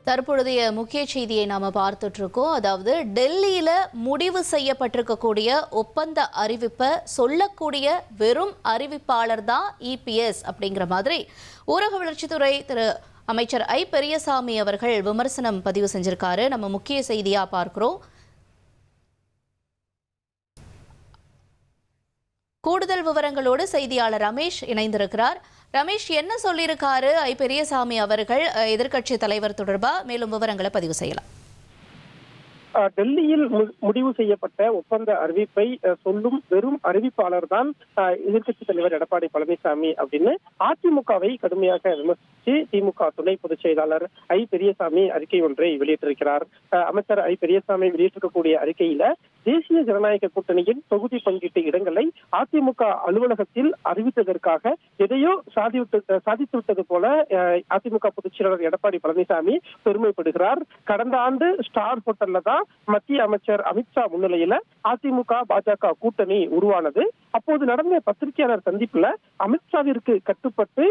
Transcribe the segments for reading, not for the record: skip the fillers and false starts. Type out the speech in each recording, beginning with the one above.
தற்பொழுதைய முக்கிய செய்தியை நாம பார்த்துட்டு இருக்கோம். அதாவது டெல்லியில முடிவு செய்யப்பட்டிருக்கக்கூடிய ஒப்பந்த அறிவிப்பை சொல்லக்கூடிய வெறும் அறிவிப்பாளர் தான் இபிஎஸ் அப்படிங்கிற மாதிரி ஊரக வளர்ச்சித்துறை திரு அமைச்சர் ஐ பெரியசாமி அவர்கள் விமர்சனம் பதிவு செஞ்சிருக்காரு. நம்ம முக்கிய செய்தியா பார்க்கிறோம். கூடுதல் விவரங்களோடு செய்தியாளர் ரமேஷ் இணைந்திருக்கிறார். ரமேஷ், என்ன சொல்லியிருக்காரு ஐ பெரியசாமி அவர்கள் எதிர்க்கட்சி தலைவர் தொடர்பா? மேலும் விவரங்களை பதிவு செய்யலாம். டெல்லியில் முடிவு செய்யப்பட்ட ஒப்பந்த அறிவிப்பை சொல்லும் வெறும் அறிவிப்பாளர் தான் எதிர்க்கட்சி தலைவர் எடப்பாடி பழனிசாமி அப்படின்னு அதிமுகவை கடுமையாக விமர்சித்து திமுக துணை பொதுச் செயலாளர் ஐ பெரியசாமி அறிக்கை ஒன்றை வெளியிட்டிருக்கிறார். அமைச்சர் ஐ பெரியசாமி வெளியிட்டிருக்கக்கூடிய அறிக்கையில தேசிய ஜனநாயக கூட்டணியின் தொகுதி பங்கீட்டு இடங்களை அதிமுக அலுவலகத்தில் அறிவித்ததற்காக எதையோ சாதித்து விட்டது போல அதிமுக பொதுச் செயலாளர் எடப்பாடி பழனிசாமி பெருமைப்படுகிறார். கடந்த ஆண்டு ஸ்டார் ஹோட்டல்ல தான் மத்திய அமைச்சர் அமித்ஷா முன்னிலையில அதிமுக பாஜக கூட்டணி உருவானது. அப்போது நடந்த பத்திரிகையாளர் சந்திப்புல அமித்ஷாவிற்கு கட்டுப்பட்டு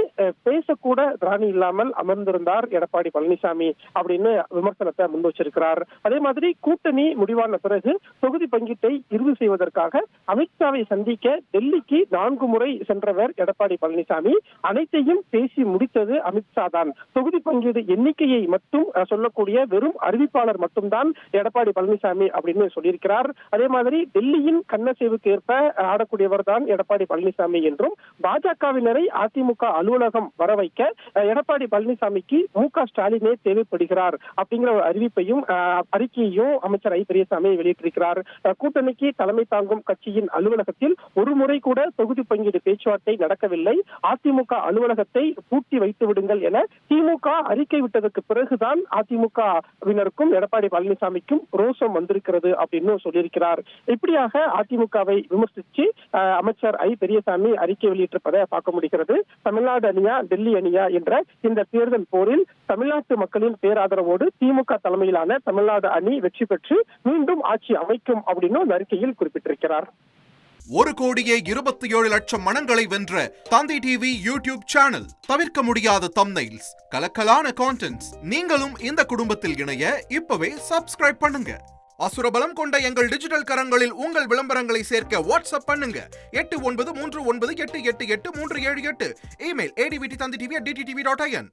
பேசக்கூட திராணி இல்லாமல் அமர்ந்திருந்தார் எடப்பாடி பழனிசாமி அப்படின்னு விமர்சனத்தை முன் வச்சிருக்கிறார். அதே மாதிரி கூட்டணி முடிவான பிறகு தொகுதி பங்கீட்டை இறுதி செய்வதற்காக அமித்ஷாவை சந்திக்க டெல்லிக்கு 4 முறை சென்றவர் எடப்பாடி பழனிசாமி. அனைத்தையும் பேசி முடித்தது அமித்ஷா தான். தொகுதி பங்கீடு எண்ணிக்கையை மட்டும் சொல்லக்கூடிய வெறும் அறிவிப்பாளர் மட்டும்தான் எடப்பாடி பழனிசாமி அப்படின்னு சொல்லியிருக்கிறார். அதே மாதிரி டெல்லியின் கண்ணசேவுக்கு ஏற்ப ஆடக்கூடியவர் தான் எடப்பாடி பழனிசாமி என்றும் பாஜகவினரை அதிமுக அலுவலகம் வர வைக்க எடப்பாடி பழனிசாமிக்கு மு.க. ஸ்டாலினே தேவைப்படுகிறார் அப்படிங்கிற ஒரு அறிக்கையையும் அமைச்சர் ஐ பெரியசாமி வெளியிட்டிருக்கிறார். கூட்டணிக்கு தலைமை தாங்கும் கட்சியின் அலுவலகத்தில் ஒரு முறை கூட தொகுதி பங்கீடு பேச்சுவார்த்தை நடக்கவில்லை. அதிமுக அலுவலகத்தை பூட்டி வைத்து விடுங்கள் என திமுக அறிக்கை விட்டதற்கு பிறகுதான் அதிமுகவினருக்கும் எடப்பாடி பழனிசாமிக்கும் ரோஷம் வந்திருக்கிறது அப்படின்னு சொல்லியிருக்கிறார். இப்படியாக அதிமுகவை விமர்சித்து அமைச்சர் ஐ பெரியசாமி அறிக்கை வெளியிட்டிருப்பதை பார்க்க முடிகிறது. தமிழ்நாடு அணியா டெல்லி அணியா என்ற இந்த தேர்தல் போரில் தமிழ்நாட்டு மக்களின் பேராதரவோடு திமுக தலைமையிலான தமிழ்நாடு அணி வெற்றி பெற்று மீண்டும் ஆட்சி அமைக்கும் அப்படின்னு அறிக்கையில் குறிப்பிட்டிருக்கிறார். 1,27,00,000 மனங்களை வென்ற தந்தி டிவி யூடியூப் சேனல். தவிர்க்க முடியாத தம்ப்நெயில்ஸ், கலக்கலான கான்டென்ட்ஸ். நீங்களும் இந்த குடும்பத்தில் இணைய இப்பவே சப்ஸ்கிரைப் பண்ணுங்க. அசுரபலம் கொண்ட எங்கள் டிஜிட்டல் கரங்களில் உங்கள் விளம்பரங்களை சேர்க்க வாட்ஸ்அப் பண்ணுங்க. 8939888838. Email advtthanditv@dttv.in.